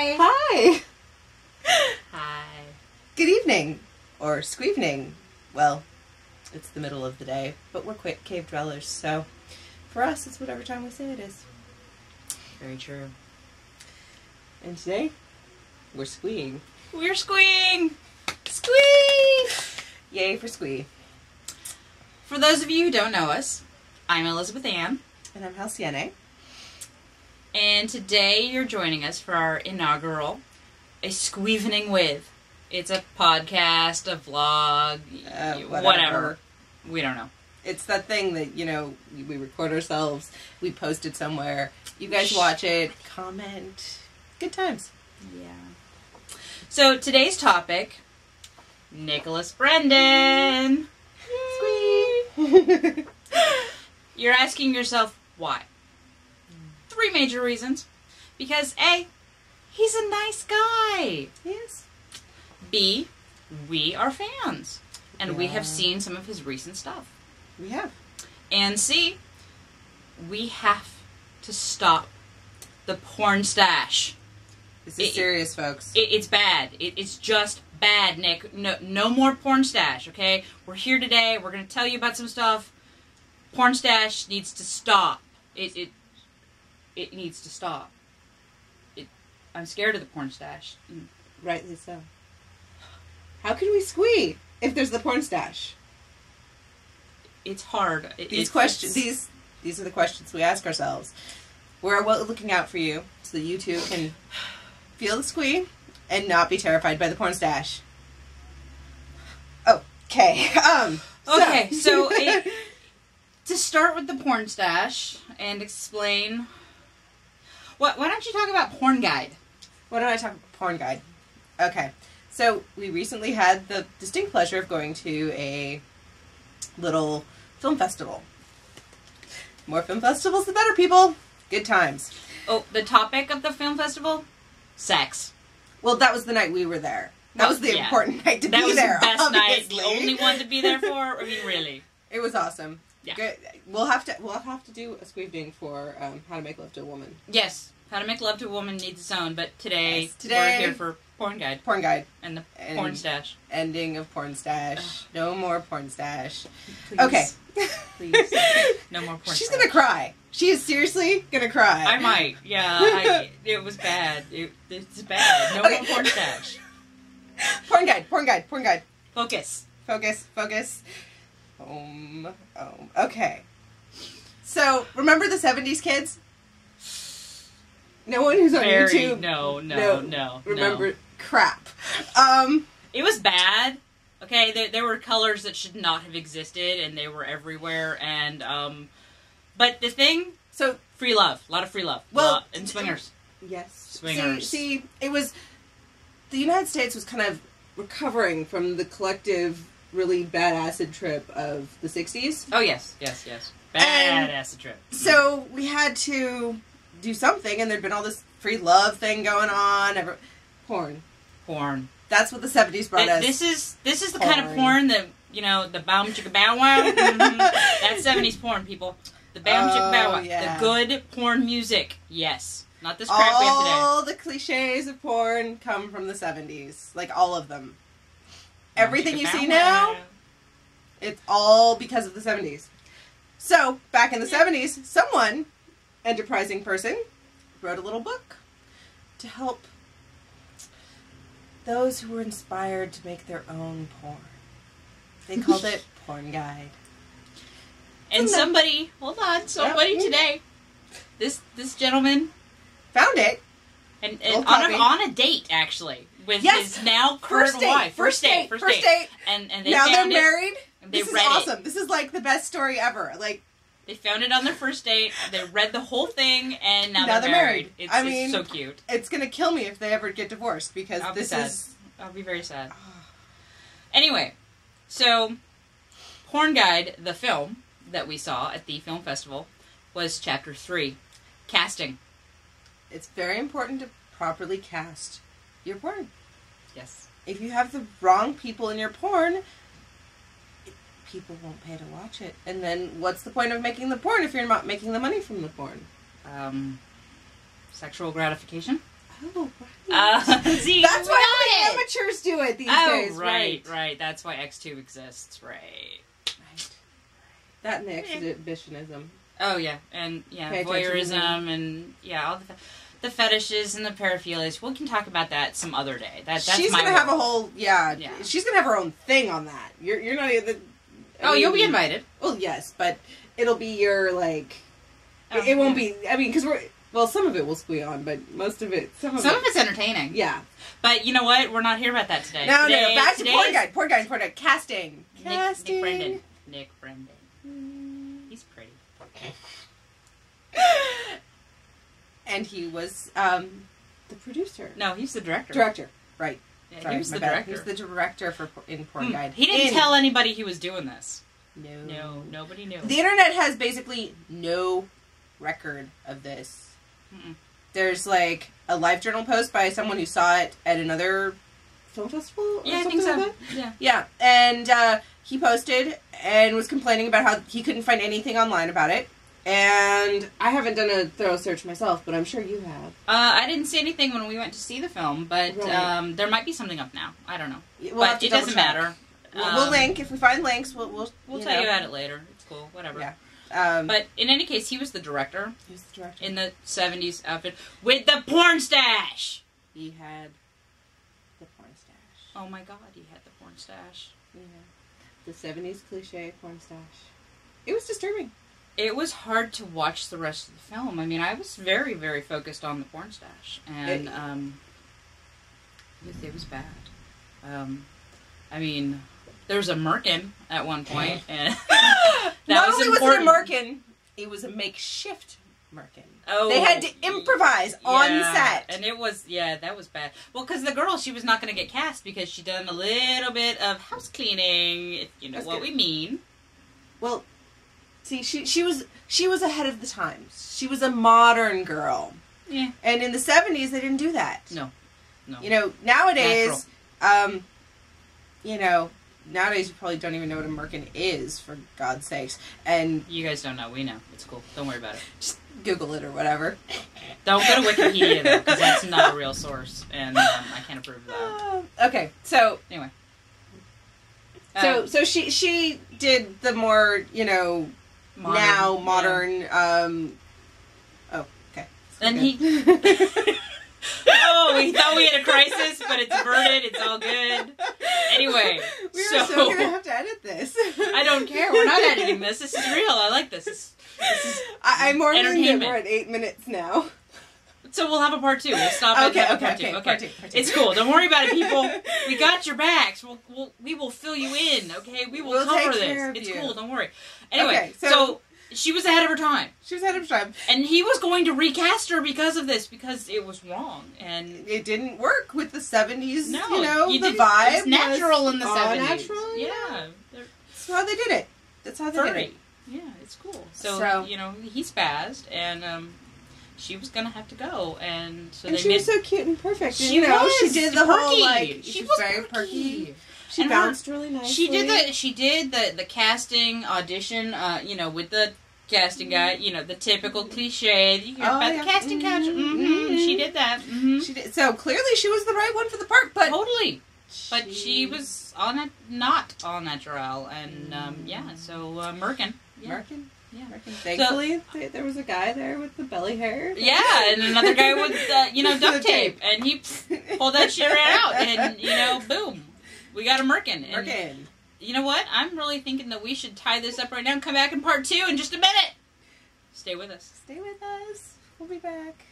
Hi. Hi. Hi. Good evening. Or squeevening. Well, it's the middle of the day, but we're quick cave dwellers, so for us, it's whatever time we say it is. Very true. And today, we're squeeing. We're squeeing! Squee! Yay for squee. For those of you who don't know us, I'm Elizabeth Ann. And I'm Halcyone. And today you're joining us for our inaugural, a Squeevening with. It's a podcast, a vlog, whatever. We don't know. It's that thing that, we record ourselves, we post it somewhere, you guys watch it, comment. Good times. Yeah. So today's topic, Nicholas Brendon. Squee! You're asking yourself, why? 3 major reasons. Because A, he's a nice guy. Yes. B, we are fans. And we have seen some of his recent stuff. We have. And C, we have to stop the pornstache. This is serious, folks. It's bad. It's just bad, Nick. No more pornstache, okay? We're here today. We're going to tell you about some stuff. Pornstache needs to stop. It needs to stop. I'm scared of the pornstache. Rightly so. How can we squee if there's the pornstache? It's hard. These are the questions we ask ourselves. We're looking out for you so that you too can feel the squee and not be terrified by the pornstache. Okay. So to start with the pornstache and explain. Why don't you talk about Porn Guide? Why don't I talk about Porn Guide? Okay. So, we recently had the distinct pleasure of going to a little film festival. More film festivals, the better, people. Good times. Oh, the topic of the film festival? Sex. Well, that was the night we were there. That was the important night to be there. That was the best obviously. night. The only one to be there for? I mean, really. It was awesome. Yeah. Good. We'll have to do a squeevening for How to Make Love to a Woman. Yes. How to Make Love to a Woman needs its own, but today we're here for Porn Guide. Porn Guide. And the porn stash. Ending of porn stash. No more porn stash. Please. Okay. Please. No more porn She's stash. gonna cry. She is seriously gonna cry. I might. Yeah. It was bad. It's bad. No more porn stash. Porn Guide. Porn Guide. Porn Guide. Focus. Focus. Okay. So, remember the 70s kids? No one who's on YouTube. No. Remember crap. It was bad. Okay, there were colors that should not have existed, and they were everywhere. And but the thing, so free love, a lot of free love. Well, and swingers. Yes, swingers. See, it was the United States was kind of recovering from the collective, really bad acid trip of the 60s. Oh yes. Bad acid trip. So we had to do something, and there'd been all this free love thing going on. Porn. That's what the 70s brought us. This is the kind of porn that, the bow chicka bow wow. That's 70s porn, people. The bow chicka bow wow. Yeah. The good porn music. Yes. Not this crap we have today. All the cliches of porn come from the 70s. Like, all of them. Everything you see now, it's all because of the 70s. So, back in the 70s, someone, enterprising person, wrote a little book to help those who were inspired to make their own porn. They called it Porn Guide. And somebody today, this gentleman found it, and on a date actually with his now current wife. First date. And they now found they're married. And they this read is awesome. it. This is like the best story ever. Like, they found it on their first date. They read the whole thing, and now they're married. It's so cute. It's gonna kill me if they ever get divorced because I'll be very sad. Anyway, so Porn Guide, the film that we saw at the film festival, was chapter 3, casting. It's very important to properly cast your porn. Yes. If you have the wrong people in your porn, people won't pay to watch it. And then what's the point of making the porn if you're not making the money from the porn? Sexual gratification? Oh, right. See, That's we why got only it. amateurs do it these Oh, days. right. That's why X-Tube exists, right. That and the exhibitionism. Oh, yeah. And, yeah, Pay attention voyeurism and, yeah, all the fetishes and the paraphilias. We can talk about that some other day. That's She's my going to have a world. whole, she's going to have her own thing on that. You're not even... You'll be invited. Well, yes, but it'll be your, like... Oh, it won't be... I mean, because we're... Well, some of it will squee on, but most of it... Some of it's entertaining. Yeah. But you know what? We're not here about that today. No. Back to Porn Guide. Casting. Nick Brendon. He's pretty. And he was the producer. No, he's the director. Right. Yeah, Sorry, he was the bad. director. He was the director in Porn Guide. He didn't tell anybody he was doing this. No, nobody knew. The internet has basically no record of this. Mm-mm. There's like a LiveJournal post by someone who saw it at another film festival or Yeah, I something think so. like that. Yeah, and he posted and was complaining about how he couldn't find anything online about it. And I haven't done a thorough search myself, but I'm sure you have. I didn't see anything when we went to see the film, but Right. There might be something up now. I don't know. But it doesn't matter. We'll link. If we find links, we'll tell you about it later. It's cool. Whatever. Yeah. But in any case, he was the director. He was the director. In the 70s outfit with the porn stash. He had the porn stash. Oh my god, he had the porn stash. Yeah. The 70s cliche porn stash. It was disturbing. It was hard to watch the rest of the film. I mean, I was very, very focused on the porn stash. And it was bad. I mean, there was a merkin at one point, and Not only was it a merkin, it was a makeshift merkin. Oh, they had to improvise on set. And it was, that was bad. Well, because the girl, she was not going to get cast because she'd done a little bit of house cleaning, if you know That's what good. We mean. Well, see, she was ahead of the times. She was a modern girl. Yeah. And in the 70s, they didn't do that. No. You know, nowadays, nowadays you probably don't even know what a merkin is, for God's sakes. And you guys don't know. We know. It's cool. Don't worry about it. Just Google it or whatever. Don't go to Wikipedia, though, because that's not a real source, and I can't approve of that. Okay, so... Anyway. So she did the more, modern, okay. And he... Oh, we thought we had a crisis, but it's averted. It's all good. Anyway, we're so going to have to edit this. I don't care. We're not editing this. This is real. I like this. This is I'm more entertainment. We're at 8 minutes now. So we'll have a part 2. We'll stop at part 2. Okay. Part two. It's cool. Don't worry about it, people. We got your backs. We will fill you in, okay? We'll cover this. It's cool. Don't worry. Anyway, okay, so she was ahead of her time. She was ahead of her time. And he was going to recast her because of this, because it was wrong. And it didn't work with the 70s, No, the vibe. It was natural in the 70s. Natural? Yeah. That's how they did it. That's how they did it. Yeah, it's cool. So he spazzed, and she was going to have to go. And so she was so cute and perfect. She and, she did the perky. whole, she was very perky. She bounced really nicely. She did the casting audition, with the casting guy, the typical cliche. You hear about the casting couch. Mm-hmm. She did that. Mm-hmm. She did. So clearly she was the right one for the part, but... Totally. But she was not all natural. And, so Merkin. Yeah. Merkin? Yeah. Thankfully, there was a guy there with the belly hair. Yeah, and another guy with, duct tape. And he pulled that shit right out. And, boom. We got a merkin. And you know what? I'm really thinking that we should tie this up right now and come back in part 2 in just a minute. Stay with us. Stay with us. We'll be back.